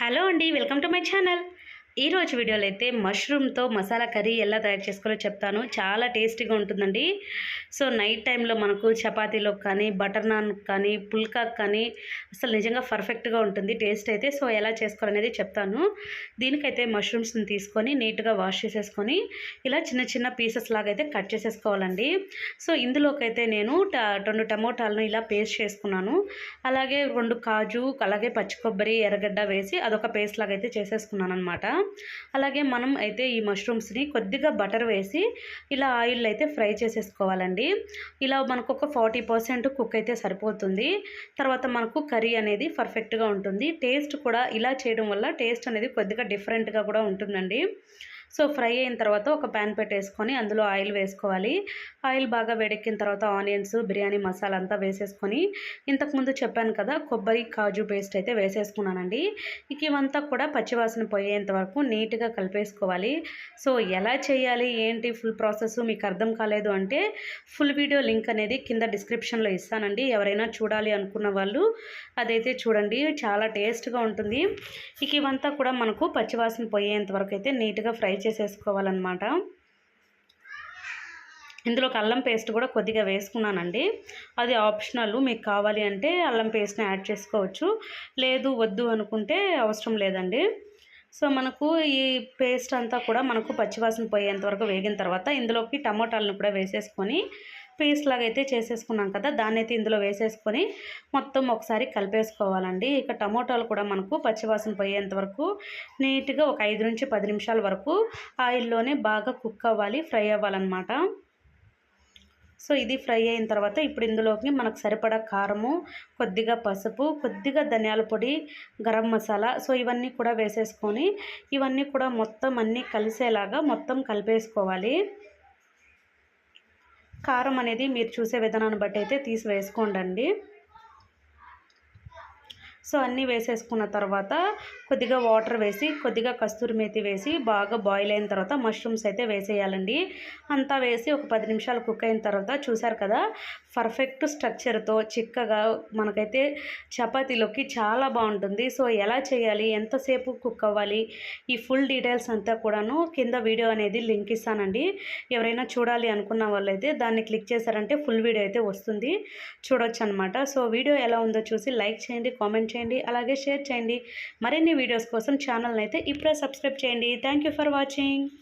Hello అండి, welcome to my channel. ఈరోజు వీడియోలో అయితే మష్రూమ్తో మసాలా కర్రీ ఎలా తయారు చేసుకోవాలో చెప్తాను. చాలా టేస్టీగా ఉంటుందండి. సో నైట్ టైంలో మనకు చపాతీలోకి కానీ, బటర్ నాన్ కానీ, పుల్కాకి కానీ అసలు నిజంగా పర్ఫెక్ట్గా ఉంటుంది టేస్ట్ అయితే. సో ఎలా చేసుకోవాలనేది చెప్తాను. దీనికైతే మష్రూమ్స్ని తీసుకొని నీట్గా వాష్ చేసేసుకొని ఇలా చిన్న చిన్న పీసెస్ లాగా అయితే కట్ చేసేసుకోవాలండి. సో ఇందులోకైతే నేను 2 టమోటాలను ఇలా పేస్ట్ చేసుకున్నాను. అలాగే 2 కాజు, అలాగే పచ్చి కొబ్బరి, ఎర్రగడ్డ వేసి అదొక పేస్ట్ లాగా అయితే చేసేసుకున్నాను అనమాట. అలాగే మనం అయితే ఈ మష్రూమ్స్ని కొద్దిగా బటర్ వేసి ఇలా ఆయిల్ అయితే ఫ్రై చేసేసుకోవాలండి. ఇలా మనకు ఒక 40% కుక్ అయితే సరిపోతుంది. తర్వాత మనకు కర్రీ అనేది పర్ఫెక్ట్గా ఉంటుంది. టేస్ట్ కూడా ఇలా చేయడం వల్ల టేస్ట్ అనేది కొద్దిగా డిఫరెంట్గా కూడా ఉంటుందండి. సో ఫ్రై అయిన తర్వాత ఒక ప్యాన్ పెట్టేసుకొని అందులో ఆయిల్ వేసుకోవాలి. ఆయిల్ బాగా వేడెక్కిన తర్వాత ఆనియన్స్, బిర్యానీ మసాలా అంతా వేసేసుకొని ఇంతకుముందు చెప్పాను కదా కొబ్బరి, కాజు పేస్ట్ అయితే వేసేసుకున్నానండి. ఇక ఇవంతా కూడా పచ్చివాసన పోయేంత వరకు నీట్గా కలిపేసుకోవాలి. సో ఎలా చేయాలి ఏంటి ఫుల్ ప్రాసెస్ మీకు అర్థం కాలేదు అంటే ఫుల్ వీడియో లింక్ అనేది కింద డిస్క్రిప్షన్లో ఇస్తానండి. ఎవరైనా చూడాలి అనుకున్న వాళ్ళు అదైతే చూడండి, చాలా టేస్ట్గా ఉంటుంది. ఇక ఇవంతా కూడా మనకు పచ్చివాసన పోయేంత వరకు అయితే నీట్గా ఫ్రై చేసేసుకోవాలన్నమాట. ఇందులోకి అల్లం పేస్ట్ కూడా కొద్దిగా వేసుకున్నానండి. అది ఆప్షనల్, మీకు కావాలి అంటే అల్లం పేస్ట్ని యాడ్ చేసుకోవచ్చు, లేదు వద్దు అనుకుంటే అవసరం లేదండి. సో మనకు ఈ పేస్ట్ అంతా కూడా మనకు పచ్చివాసన పోయేంత వరకు వేగిన తర్వాత ఇందులోకి టమోటాలను కూడా వేసేసుకొని పేస్ట్ లాగా అయితే చేసేసుకున్నాం కదా, దాన్ని అయితే ఇందులో వేసేసుకొని మొత్తం ఒకసారి కలిపేసుకోవాలండి. ఇక టమోటాలు కూడా మనకు పచ్చివాసన పోయేంత వరకు నీట్గా ఒక 5 నుంచి 10 నిమిషాల వరకు ఆయిల్లోనే బాగా కుక్ అవ్వాలి, ఫ్రై అవ్వాలన్నమాట. సో ఇది ఫ్రై అయిన తర్వాత ఇప్పుడు ఇందులోకి మనకు సరిపడా కారము, కొద్దిగా పసుపు, కొద్దిగా ధనియాల పొడి, గరం మసాలా, సో ఇవన్నీ కూడా వేసేసుకొని ఇవన్నీ కూడా మొత్తం అన్నీ కలిసేలాగా మొత్తం కలిపేసుకోవాలి. కారం అనేది మీరు చూసే విధానాన్ని బట్టి అయితే తీసి వేసుకోండి. సో అన్నీ వేసేసుకున్న తర్వాత కొద్దిగా వాటర్ వేసి కొద్దిగా కస్తూరి మేతి వేసి బాగా బాయిల్ అయిన తర్వాత మష్రూమ్స్ అయితే వేసేయాలండి. అంతా వేసి ఒక 10 నిమిషాలు కుక్ అయిన తర్వాత చూసారు కదా పర్ఫెక్ట్ స్ట్రక్చర్తో చిక్కగా మనకైతే చపాతీలోకి చాలా బాగుంటుంది. సో ఎలా చేయాలి, ఎంతసేపు కుక్ అవ్వాలి, ఈ ఫుల్ డీటెయిల్స్ అంతా కూడాను కింద వీడియో అనేది లింక్ ఇస్తానండి. ఎవరైనా చూడాలి అనుకున్న వాళ్ళైతే దాన్ని క్లిక్ చేశారంటే ఫుల్ వీడియో అయితే వస్తుంది, చూడొచ్చు అనమాట. సో వీడియో ఎలా ఉందో చూసి లైక్ చేయండి, కామెంట్ చేయండి, అలాగే షేర్ చేయండి. మరిన్ని వీడియోస్ కోసం ఛానల్ని అయితే ఇప్పుడే సబ్స్క్రైబ్ చేయండి. Thank you for watching.